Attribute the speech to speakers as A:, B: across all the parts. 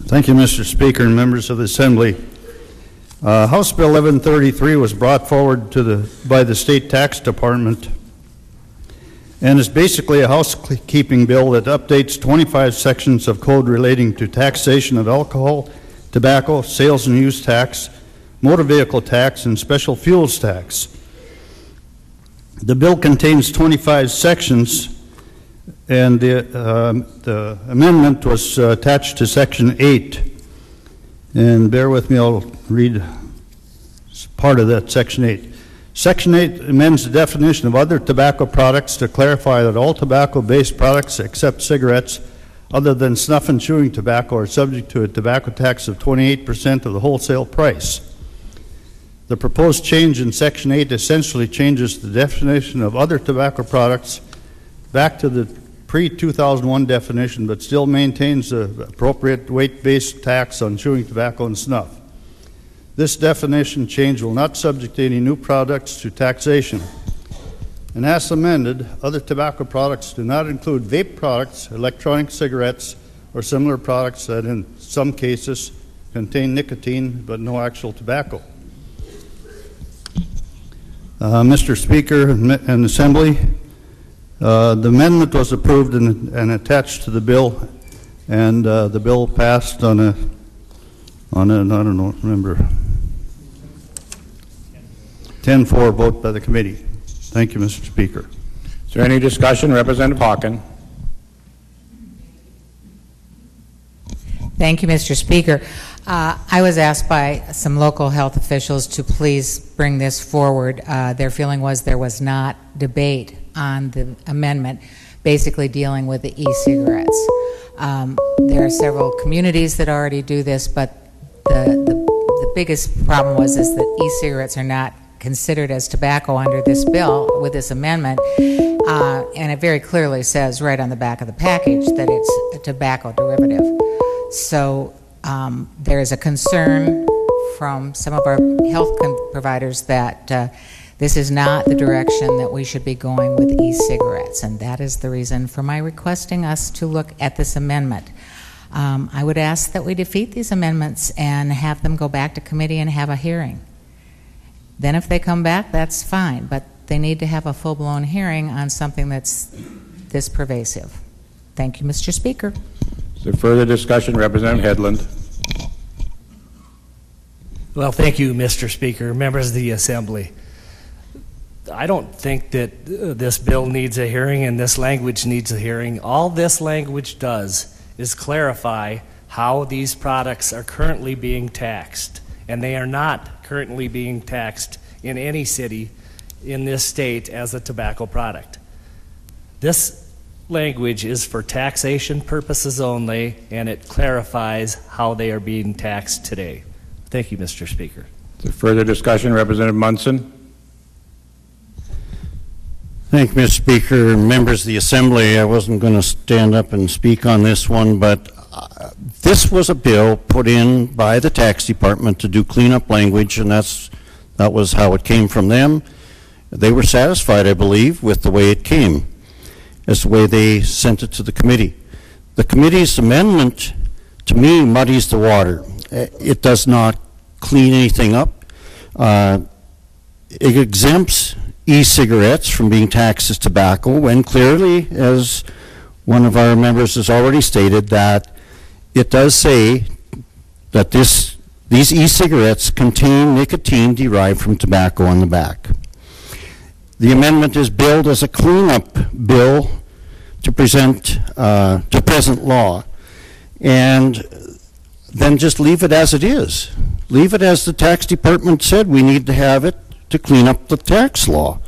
A: Thank you, Mr. Speaker and members of the Assembly. House Bill 1133 was brought forward by the State Tax Department and is basically a housekeeping bill that updates 25 sections of code relating to taxation of alcohol, tobacco, sales and use tax, motor vehicle tax, and special fuels tax. The bill contains 25 sections, and the amendment was attached to Section 8. And bear with me, I'll read part of that Section 8. Section 8 amends the definition of other tobacco products to clarify that all tobacco-based products except cigarettes other than snuff and chewing tobacco are subject to a tobacco tax of 28% of the wholesale price. The proposed change in Section 8 essentially changes the definition of other tobacco products back to the pre-2001 definition, but still maintains the appropriate weight-based tax on chewing tobacco and snuff. This definition change will not subject any new products to taxation. And as amended, other tobacco products do not include vape products, electronic cigarettes, or similar products that in some cases contain nicotine but no actual tobacco. Mr. Speaker and Assembly, the amendment was approved and attached to the bill, and the bill passed on a I don't know, remember, 10-4 vote by the committee. Thank you, Mr. Speaker.
B: Is there any discussion? Representative Hawken.
C: Thank you, Mr. Speaker. I was asked by some local health officials to please bring this forward. Their feeling was there was not debate on the amendment basically dealing with the e-cigarettes. There are several communities that already do this, but the biggest problem is that e-cigarettes are not considered as tobacco under this bill with this amendment, and it very clearly says right on the back of the package that it's a tobacco derivative. So there is a concern from some of our health providers that this is not the direction that we should be going with e-cigarettes, and that is the reason for my requesting us to look at this amendment. I would ask that we defeat these amendments and have them go back to committee and have a hearing. Then if they come back, that's fine, but they need to have a full-blown hearing on something that's this pervasive. Thank you, Mr. Speaker.
B: Is there further discussion? Representative Hedlund.
D: Well, thank you, Mr. Speaker, members of the Assembly. I don't think that this bill needs a hearing and this language needs a hearing. All this language does is clarify how these products are currently being taxed, and they are not currently being taxed in any city in this state as a tobacco product. This language is for taxation purposes only, and it clarifies how they are being taxed today. Thank you, Mr. Speaker.
B: Is there further discussion? Representative Munson.
E: Thank you, Mr. Speaker. Members of the Assembly, I wasn't going to stand up and speak on this one, but this was a bill put in by the tax department to do cleanup language, and that was how it came from them. They were satisfied, I believe, with the way it came, as the way they sent it to the committee. The committee's amendment, to me, muddies the water. It does not clean anything up. It exempts e-cigarettes from being taxed as tobacco, when clearly, as one of our members has already stated, that it does say that these e-cigarettes contain nicotine derived from tobacco on the back. The amendment is billed as a cleanup bill to present to present law, and then just leave it as it is. Leave it as the tax department said we need to have it to clean up the tax law.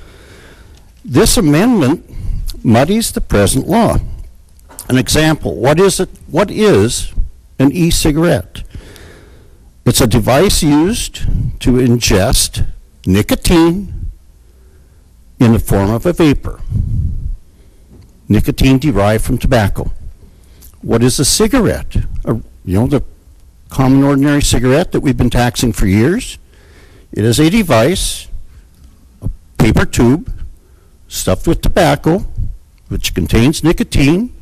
E: This amendment muddies the present law. An example, what is an e-cigarette? It's a device used to ingest nicotine in the form of a vapor. Nicotine derived from tobacco. What is a cigarette? The common ordinary cigarette that we've been taxing for years. It is a device, a paper tube, stuffed with tobacco, which contains nicotine,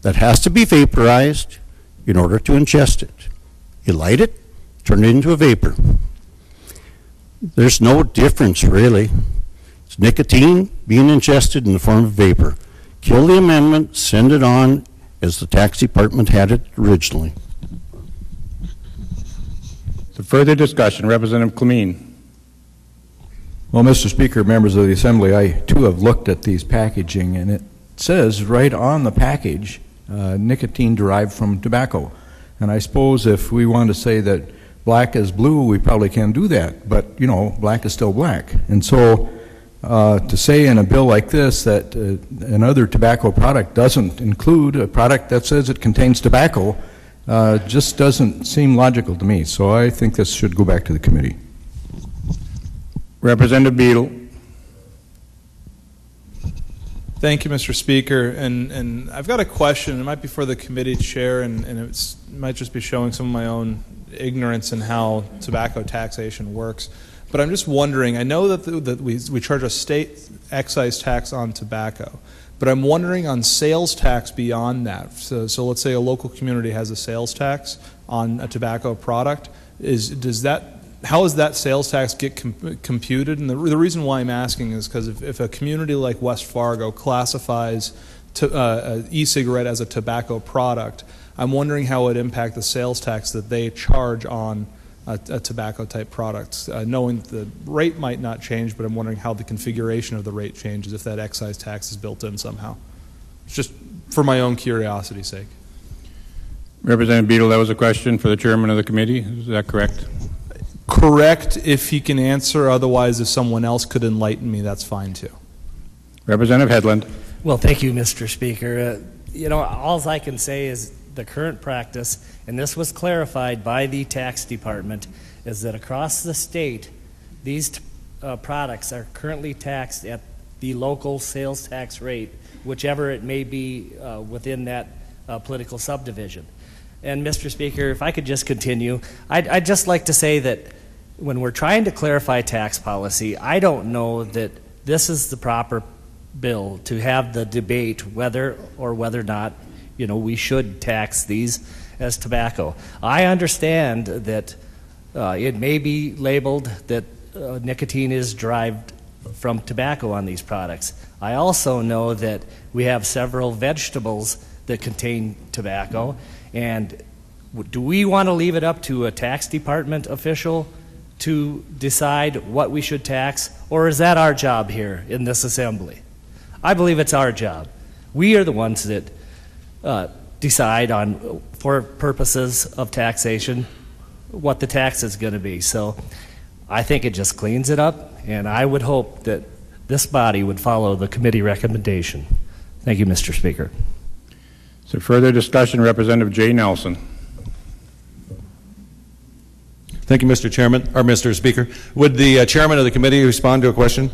E: that has to be vaporized in order to ingest it. You light it, turn it into a vapor. There's no difference, really. It's nicotine being ingested in the form of vapor. Kill the amendment, send it on as the tax department had it originally.
B: So further discussion, Representative Clemene.
F: Well, Mr. Speaker, members of the Assembly, I too have looked at these packaging, and it says right on the package, nicotine derived from tobacco. And I suppose if we want to say that black is blue, we probably can do that, but, you know, black is still black. And so to say in a bill like this that another tobacco product doesn't include a product that says it contains tobacco just doesn't seem logical to me. So I think this should go back to the committee.
B: Representative Beadle.
G: Thank you, Mr. Speaker. And I've got a question. It might be for the committee chair, and it might just be showing some of my own ignorance in how tobacco taxation works. But I'm just wondering, I know that we charge a state excise tax on tobacco, but I'm wondering on sales tax beyond that. So let's say a local community has a sales tax on a tobacco product. How does that sales tax get computed? And the reason why I'm asking is because if a community like West Fargo classifies e-cigarette as a tobacco product, I'm wondering how it would impact the sales tax that they charge on a tobacco type product. Knowing the rate might not change, but I'm wondering how the configuration of the rate changes if that excise tax is built in somehow. It's just for my own curiosity's sake.
B: Representative Beadle, that was a question for the chairman of the committee. Is that correct?
G: Correct, if he can answer. Otherwise, if someone else could enlighten me, that's fine too.
B: Representative Hedlund.
D: Well, thank you, Mr. Speaker. You know, all I can say is the current practice, and this was clarified by the tax department, is that across the state, these products are currently taxed at the local sales tax rate, whichever it may be within that political subdivision. And Mr. Speaker, if I could just continue, I'd just like to say that when we're trying to clarify tax policy, I don't know that this is the proper bill to have the debate whether or not, you know, we should tax these as tobacco. I understand that it may be labeled that nicotine is derived from tobacco on these products. I also know that we have several vegetables that contain tobacco, and do we want to leave it up to a tax department official to decide what we should tax, or is that our job here in this assembly? I believe it's our job. We are the ones that decide on, for purposes of taxation, what the tax is going to be. So I think it just cleans it up, and I would hope that this body would follow the committee recommendation. Thank you, Mr. Speaker.
B: So further discussion, Representative Jay Nelson.
H: Thank you, Mr. Chairman, or Mr. Speaker. Would the chairman of the committee respond to a question?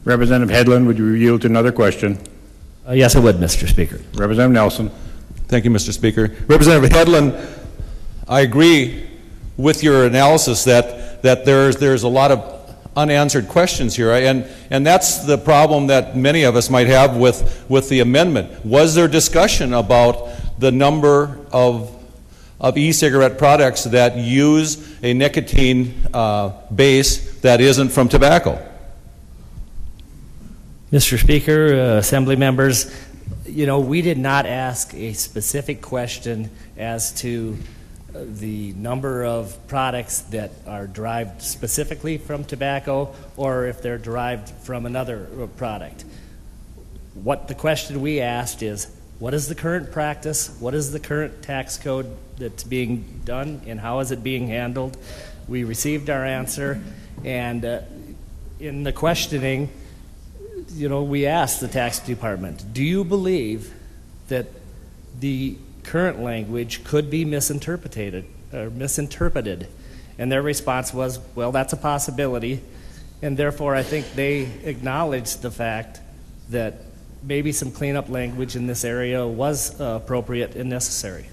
B: Representative Hedlund, would you yield to another question?
D: Yes, I would, Mr. Speaker.
H: Representative Nelson. Thank you, Mr. Speaker. Representative Hedlund, I agree with your analysis that there's a lot of unanswered questions here, and that's the problem that many of us might have with the amendment. Was there discussion about the number of e-cigarette products that use a nicotine base that isn't from tobacco?
D: Mr. Speaker, Assembly members, you know, we did not ask a specific question as to the number of products that are derived specifically from tobacco or if they're derived from another product. What the question we asked is, what is the current practice? What is the current tax code that's being done, and how is it being handled? We received our answer, and in the questioning, you know, we asked the tax department, do you believe that the current language could be misinterpreted? And their response was, well, that's a possibility, and therefore I think they acknowledged the fact that maybe some cleanup language in this area was appropriate and necessary.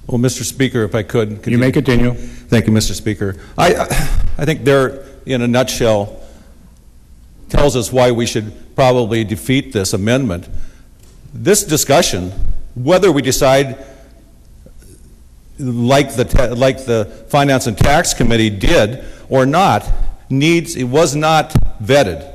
H: Well, Mr. Speaker, if I could
B: You may continue.
H: Thank you, Mr. Speaker. I think there, in a nutshell, tells us why we should probably defeat this amendment. This discussion, whether we decide like the Finance and Tax Committee did or not, it was not vetted.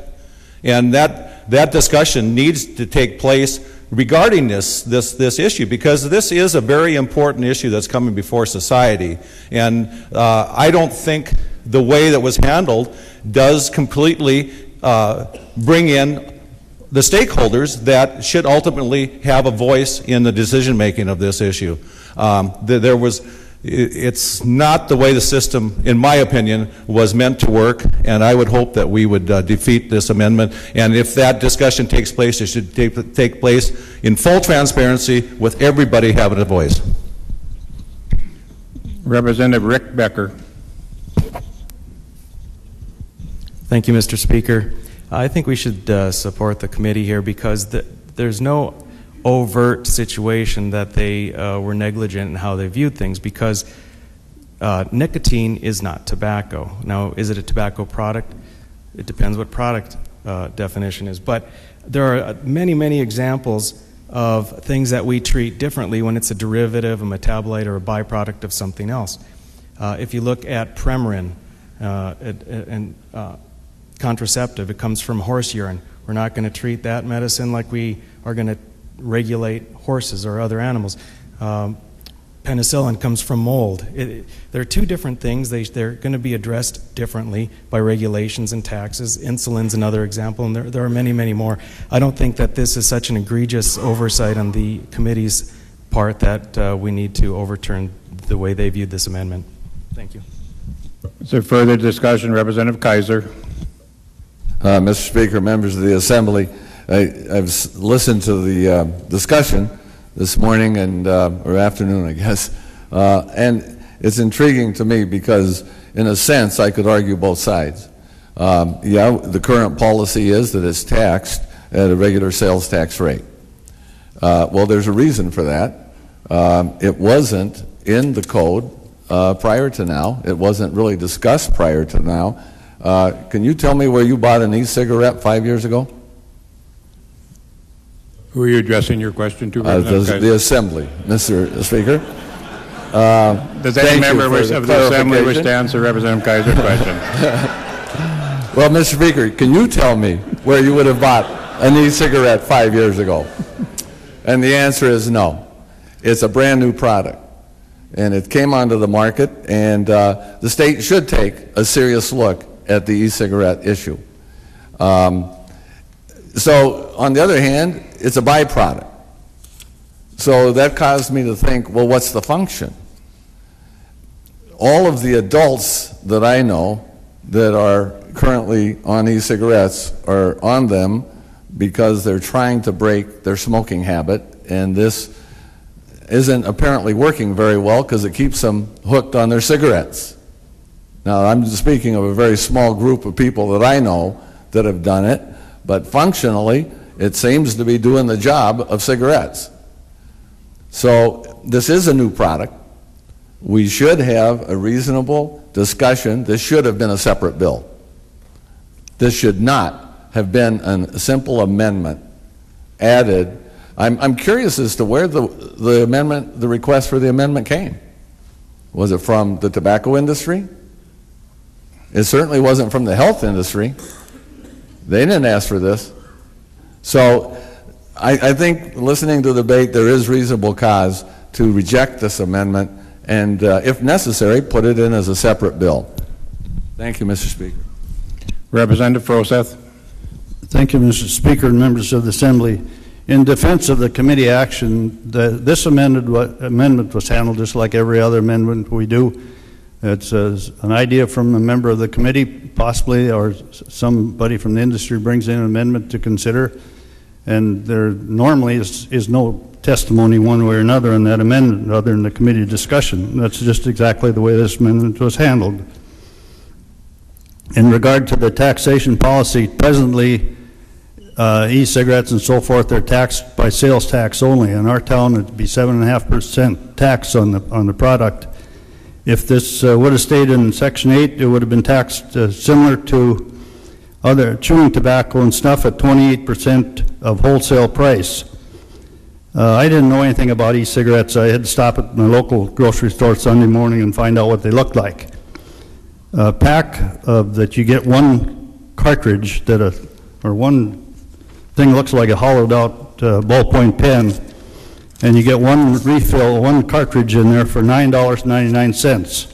H: And that discussion needs to take place regarding this issue, because this is a very important issue that's coming before society. And I don't think the way that was handled does completely bring in the stakeholders that should ultimately have a voice in the decision making of this issue. It's not the way the system, in my opinion, was meant to work, and I would hope that we would defeat this amendment. And if that discussion takes place, it should take place in full transparency with everybody having a voice.
B: Representative Rick Becker.
I: Thank you, Mr. Speaker. I think we should support the committee here because there's no overt situation that they were negligent in how they viewed things, because nicotine is not tobacco. Now, is it a tobacco product? It depends what product definition is. But there are many, many examples of things that we treat differently when it's a derivative, a metabolite, or a byproduct of something else. If you look at Premarin and contraceptive, it comes from horse urine. We're not going to treat that medicine like we are going to regulate horses or other animals. Penicillin comes from mold. There are two different things. They're going to be addressed differently by regulations and taxes. Insulin's another example, and there are many, many more. I don't think that this is such an egregious oversight on the committee's part that we need to overturn the way they viewed this amendment. Thank you.
B: Is there further discussion? Representative Kaiser.
J: Mr. Speaker, members of the Assembly, I've listened to the discussion this morning and or afternoon, I guess, and it's intriguing to me because, in a sense, I could argue both sides. Yeah, the current policy is that it's taxed at a regular sales tax rate. Well, there's a reason for that. It wasn't in the code prior to now. It wasn't really discussed prior to now. Can you tell me where you bought an e-cigarette 5 years ago?
B: Who are you addressing your question to?
J: The Assembly, Mr. Speaker.
B: Does any member of the Assembly wish to answer Representative Kaiser's question?
J: Well, Mr. Speaker, can you tell me where you would have bought an e-cigarette 5 years ago? And the answer is no. It's a brand new product. And it came onto the market, and the state should take a serious look at the e-cigarette issue. So, on the other hand, it's a byproduct. So that caused me to think, well, what's the function? All of the adults that I know that are currently on e-cigarettes are on them because they're trying to break their smoking habit, and this isn't apparently working very well because it keeps them hooked on their cigarettes. Now, I'm speaking of a very small group of people that I know that have done it, but functionally, it seems to be doing the job of cigarettes. So, this is a new product. We should have a reasonable discussion. This should have been a separate bill. This should not have been a simple amendment added. I'm curious as to where the request for the amendment came. Was it from the tobacco industry? It certainly wasn't from the health industry. They didn't ask for this. So I think listening to the debate, there is reasonable cause to reject this amendment and, if necessary, put it in as a separate bill. Thank you, Mr. Speaker.
B: Representative Froseth.
A: Thank you, Mr. Speaker and members of the Assembly. In defense of the committee action, this amendment was handled just like every other amendment we do. It's an idea from a member of the committee, possibly, or somebody from the industry brings in an amendment to consider, and there normally is no testimony one way or another on that amendment other than the committee discussion. That's just exactly the way this amendment was handled. In regard to the taxation policy, presently e-cigarettes and so forth are taxed by sales tax only. In our town, it'd be 7.5% tax on the product. If this would have stayed in Section 8, it would have been taxed similar to other chewing tobacco and snuff at 28% of wholesale price. I didn't know anything about e-cigarettes. I had to stop at my local grocery store Sunday morning and find out what they looked like. A pack of that you get one cartridge or one thing looks like a hollowed out ballpoint pen, and you get one refill, one cartridge in there for $9.99.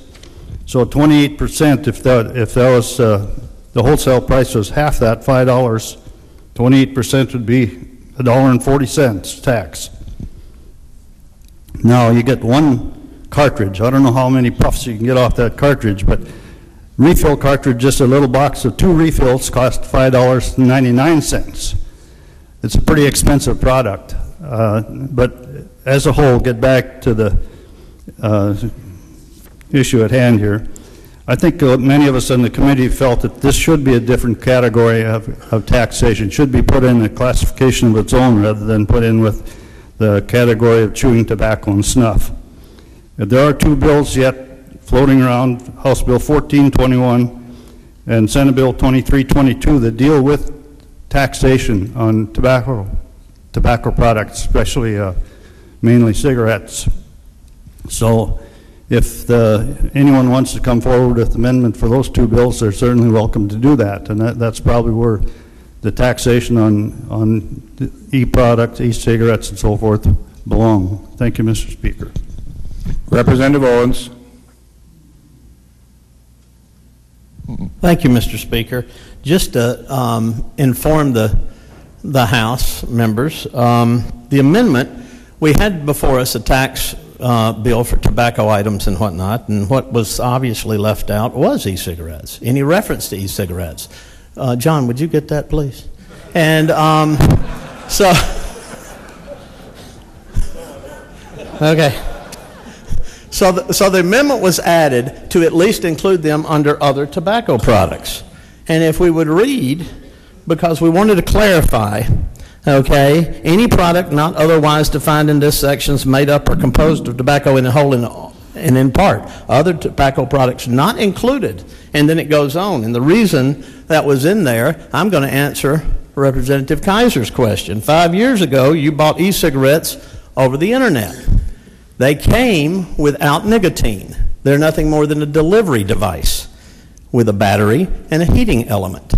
A: So 28%, if that was the wholesale price was half that, $5, 28% would be $1.40 tax. Now you get one cartridge. I don't know how many puffs you can get off that cartridge, but refill cartridge, just a little box of 2 refills, cost $5.99. It's a pretty expensive product. But as a whole, get back to the issue at hand here. I think many of us in the committee felt that this should be a different category of taxation, should be put in a classification of its own rather than put in with the category of chewing tobacco and snuff. There are 2 bills yet floating around, House Bill 1421 and Senate Bill 2322, that deal with taxation on tobacco products, especially mainly cigarettes. So if anyone wants to come forward with amendment for those 2 bills, they're certainly welcome to do that. And that's probably where the taxation on e-products, e-cigarettes, and so forth belong. Thank you, Mr. Speaker.
B: Representative Owens.
K: Thank you, Mr. Speaker. Just to inform the House members, the amendment, we had before us a tax bill for tobacco items and whatnot, and what was obviously left out was e-cigarettes, any reference to e-cigarettes. John, would you get that, please? And so, okay. So the amendment was added to at least include them under other tobacco products. And if we would read, because we wanted to clarify, okay, any product not otherwise defined in this section is made up or composed of tobacco in whole and in part. Other tobacco products not included. And then it goes on. And the reason that was in there, I'm going to answer Representative Kaiser's question. 5 years ago, you bought e-cigarettes over the internet. They came without nicotine. They're nothing more than a delivery device with a battery and a heating element.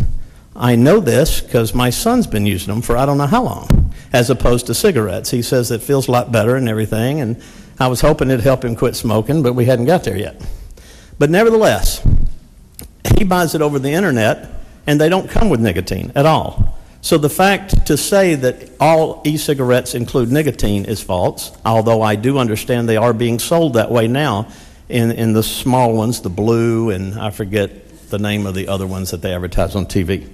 K: I know this because my son's been using them for I don't know how long, as opposed to cigarettes. He says it feels a lot better and everything, and I was hoping it'd help him quit smoking, but we hadn't got there yet. But nevertheless, he buys it over the internet, and they don't come with nicotine at all. So the fact to say that all e-cigarettes include nicotine is false, although I do understand they are being sold that way now in the small ones, the blue, and I forget the name of the other ones that they advertise on TV.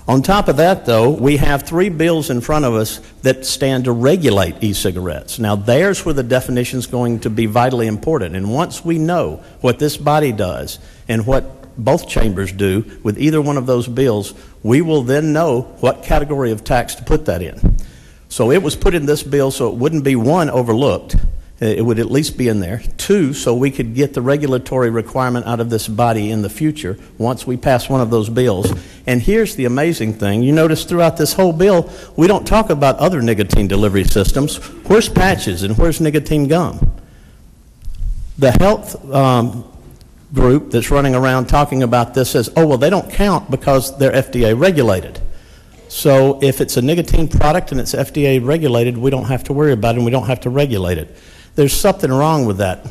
K: On top of that, though, we have 3 bills in front of us that stand to regulate e-cigarettes. Now, there's where the definition is going to be vitally important. And once we know what this body does and what both chambers do with either one of those bills, we will then know what category of tax to put that in. So it was put in this bill so it wouldn't be, 1, overlooked. It would at least be in there. 2, so we could get the regulatory requirement out of this body in the future once we pass one of those bills. And here's the amazing thing. You notice throughout this whole bill, we don't talk about other nicotine delivery systems. Where's patches and where's nicotine gum? The health group that's running around talking about this says, oh, well, they don't count because they're FDA regulated. So if it's a nicotine product and it's FDA regulated, we don't have to worry about it and we don't have to regulate it. There's something wrong with that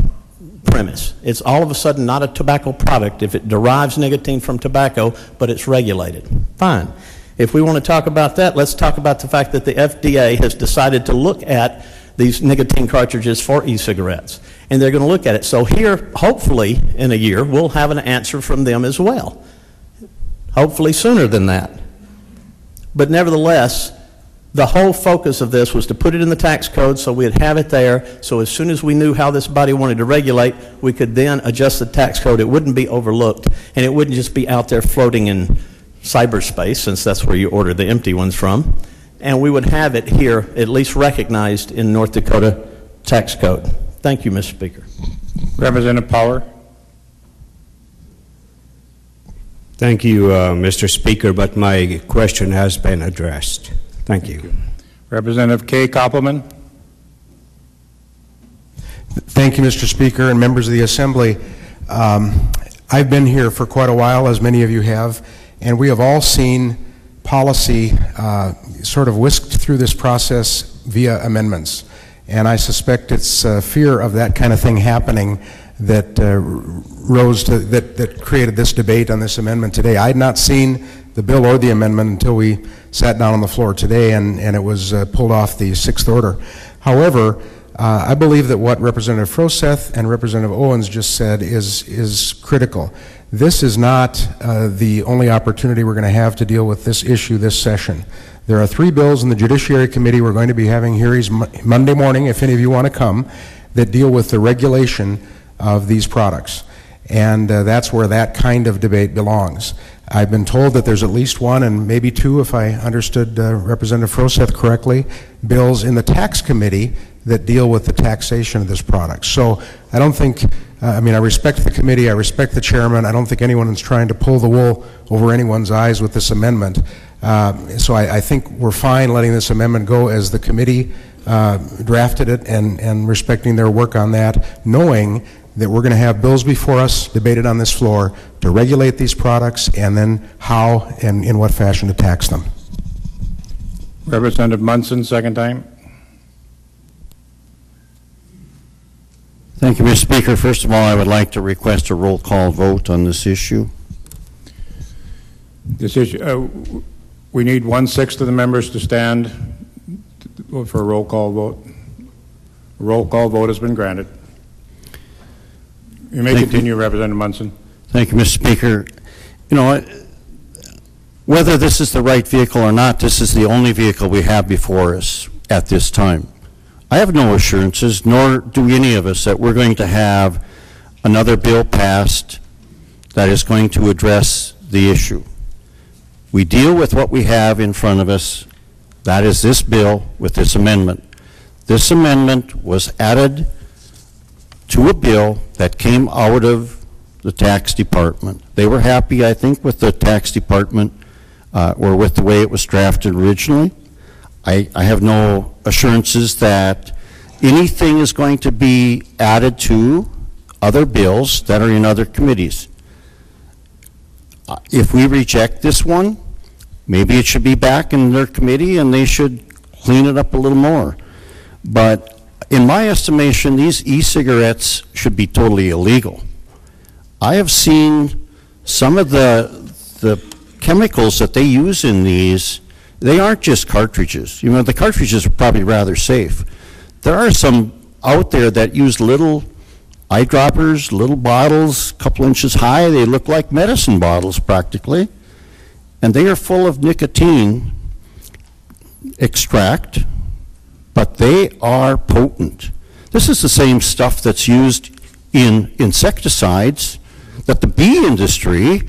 K: premise. It's all of a sudden not a tobacco product if it derives nicotine from tobacco, but it's regulated. Fine. If we want to talk about that, let's talk about the fact that the FDA has decided to look at these nicotine cartridges for e-cigarettes. And they're going to look at it. So here, hopefully, in a year, we'll have an answer from them as well. Hopefully sooner than that. But nevertheless, the whole focus of this was to put it in the tax code so we'd have it there, so as soon as we knew how this body wanted to regulate, we could then adjust the tax code. It wouldn't be overlooked, and it wouldn't just be out there floating in cyberspace, since that's where you order the empty ones from, and we would have it here at least recognized in North Dakota tax code. Thank you, Mr. Speaker.
B: Representative Power.
L: Thank you, Mr. Speaker, but my question has been addressed. Thank you.
B: Representative Kay Koppelman.
M: Thank you, Mr. Speaker and members of the Assembly. I've been here for quite a while, as many of you have, and we have all seen policy sort of whisked through this process via amendments. And I suspect it's fear of that kind of thing happening that that created this debate on this amendment today. I had not seen the bill or the amendment until we sat down on the floor today, and it was pulled off the 6th order. However, I believe that what Representative Froseth and Representative Owens just said is critical. This is not the only opportunity we're going to have to deal with this issue this session. There are 3 bills in the Judiciary Committee. We're going to be having hearings Monday morning, if any of you want to come, that deal with the regulation of these products. And that's where that kind of debate belongs. I've been told that there's at least 1 and maybe 2, if I understood Representative Froseth correctly, bills in the Tax Committee that deal with the taxation of this product. So I don't think, I respect the committee, I respect the chairman, I don't think anyone is trying to pull the wool over anyone's eyes with this amendment. So I think we're fine letting this amendment go as the committee drafted it and respecting their work on that, knowing that we're going to have bills before us debated on this floor to regulate these products and then how and in what fashion to tax them.
B: Representative Munson, second time.
E: Thank you, Mr. Speaker. First of all, I would like to request a roll call vote on this issue.
B: This issue, we need 1/6 of the members to stand for a roll call vote. A roll call vote has been granted. You may continue, Representative Munson.
E: Thank you, Mr. Speaker. You know, whether this is the right vehicle or not, this is the only vehicle we have before us at this time. I have no assurances, nor do any of us, that we're going to have another bill passed that is going to address the issue. We deal with what we have in front of us. That is this bill with this amendment. This amendment was added to a bill that came out of the tax department. They were happy, I think, with the tax department or with the way it was drafted originally. I have no assurances that anything is going to be added to other bills that are in other committees. If we reject this one, maybe it should be back in their committee and they should clean it up a little more. But in my estimation, these e-cigarettes should be totally illegal. I have seen some of the chemicals that they use in these. They aren't just cartridges. You know, the cartridges are probably rather safe. There are some out there that use little eyedroppers, little bottles, a couple inches high. They look like medicine bottles practically. And they are full of nicotine extract, but they are potent. This is the same stuff that's used in insecticides that the bee industry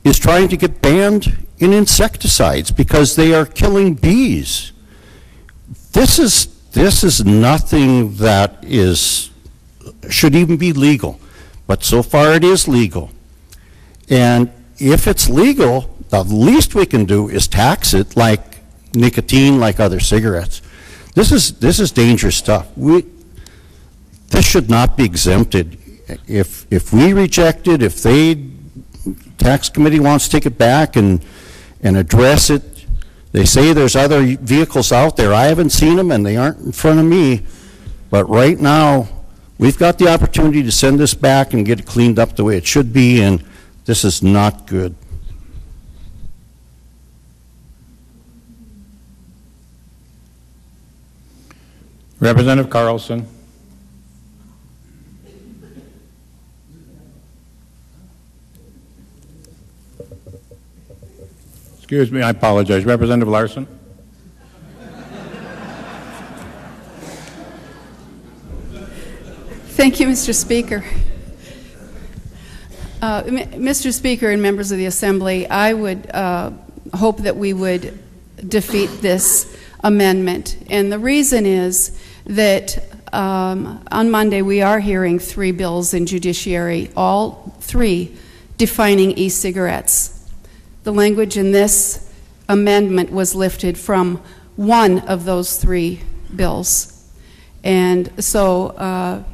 E: is trying to get banned in insecticides because they are killing bees. This is nothing that should even be legal, but so far it is legal. And if it's legal, the least we can do is tax it like nicotine, like other cigarettes. This is dangerous stuff. This should not be exempted. If we reject it, if the tax committee wants to take it back and address it, they say there's other vehicles out there. I haven't seen them and they aren't in front of me. But right now, we've got the opportunity to send this back and get it cleaned up the way it should be, and this is not good.
B: Representative Carlson. Excuse me, I apologize. Representative Larson.
N: Thank you, Mr. Speaker. Mr. Speaker and members of the Assembly, I would hope that we would defeat this amendment. And the reason is that on Monday we are hearing 3 bills in judiciary, all 3 defining e-cigarettes. The language in this amendment was lifted from one of those 3 bills. And so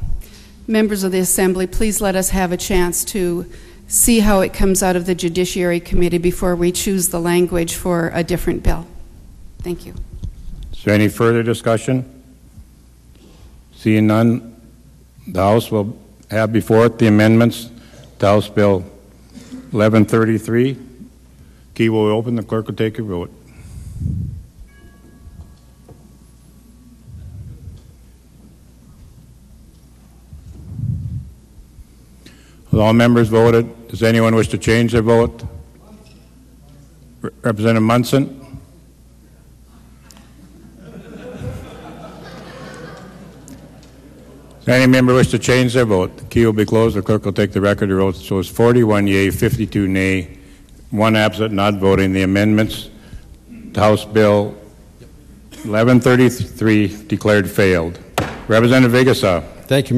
N: members of the Assembly, please let us have a chance to see how it comes out of the Judiciary Committee before we choose the language for a different bill. Thank you.
B: Is there any further discussion? Seeing none, the House will have before it the amendments to House Bill 1133. Key will open. The clerk will take your vote. Have all members voted? Does anyone wish to change their vote? Representative Munson? Does any member wish to change their vote? The key will be closed. The clerk will take the record. The vote shows 41 yea, 52 nay, 1 absent, not voting. The amendments to House Bill 1133 declared failed. Representative Vigasa.
O: Thank you.